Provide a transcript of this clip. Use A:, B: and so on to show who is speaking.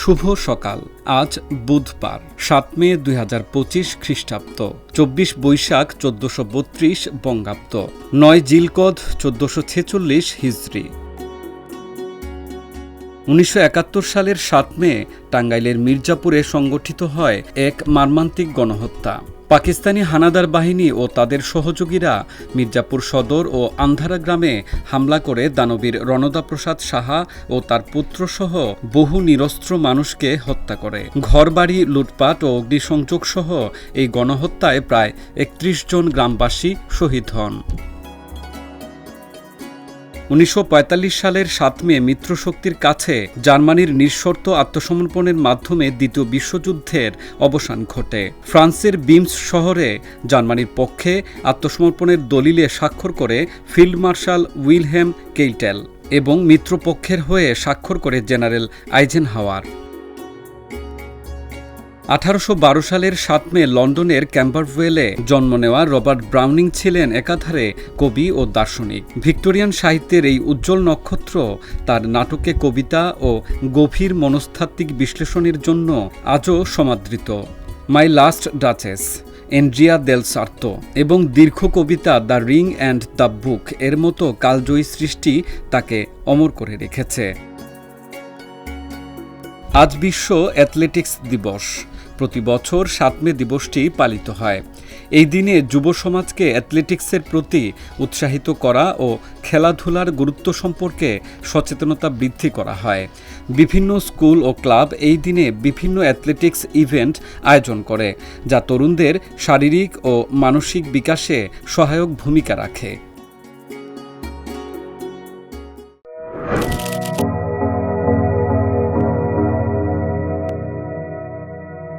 A: শুভ সকাল। আজ বুধবার ৭ মে ২০২৫ খ্রিস্টাব্দ, ২৪ বৈশাখ ১৪৩২ বঙ্গাব্দ, ৯ জিলকদ ১৪৪৬ হিজরি। ১৯৭১ সালের ৭ মে টাঙ্গাইলের মির্জাপুরে সংগঠিত হয় এক মর্মান্তিক গণহত্যা। পাকিস্তানি হানাদার বাহিনী ও তাদের সহযোগীরা মির্জাপুর সদর ও আন্ধারা গ্রামে হামলা করে দানবীর রণদাপ্রসাদ সাহা ও তার পুত্রসহ বহু নিরস্ত্র মানুষকে হত্যা করে। ঘরবাড়ি লুটপাট ও অগ্নিসংযোগ সহ এই গণহত্যায় প্রায় ৩১ জন গ্রামবাসী শহীদ হন। ১৯৪৫ সালের ৭ মে মিত্রশক্তির কাছে জার্মানির নিঃশর্ত আত্মসমর্পণের মাধ্যমে দ্বিতীয় বিশ্বযুদ্ধের অবসান ঘটে। ফ্রান্সের বিমস শহরে জার্মানির পক্ষে আত্মসমর্পণের দলিলে স্বাক্ষর করে ফিল্ড মার্শাল উইলহেম কেইটেল এবং মিত্রপক্ষের হয়ে স্বাক্ষর করে জেনারেল আইজেনহাওয়ার। ১৮১২ সালের ৭ মে লন্ডনের ক্যাম্বারওয়েলে জন্ম নেওয়া রবার্ট ব্রাউনিং ছিলেন একাধারে কবি ও দার্শনিক। ভিক্টোরিয়ান সাহিত্যের এই উজ্জ্বল নক্ষত্র তার নাটকে কবিতা ও গভীর মনস্তাত্ত্বিক বিশ্লেষণের জন্য আজও সমাদৃত। মাই লাস্ট ডাচেস, এন্ড্রিয়া দেল সার্তো এবং দীর্ঘ কবিতা the ring and the book এর মতো কালজয়ী সৃষ্টি তাকে অমর করে রেখেছে। আজ বিশ্ব অ্যাথলেটিক্স দিবস। প্রতি বছর ৭ মে দিবসটি পালিত হয়। এই দিনে যুব সমাজকে অ্যাথলেটিক্সের প্রতি উৎসাহিত করা ও খেলাধুলার গুরুত্ব সম্পর্কে সচেতনতা বৃদ্ধি করা হয়। বিভিন্ন স্কুল ও ক্লাব এই দিনে বিভিন্ন অ্যাথলেটিক্স ইভেন্ট আয়োজন করে, যা তরুণদের শারীরিক ও মানসিক বিকাশে সহায়ক ভূমিকা রাখে।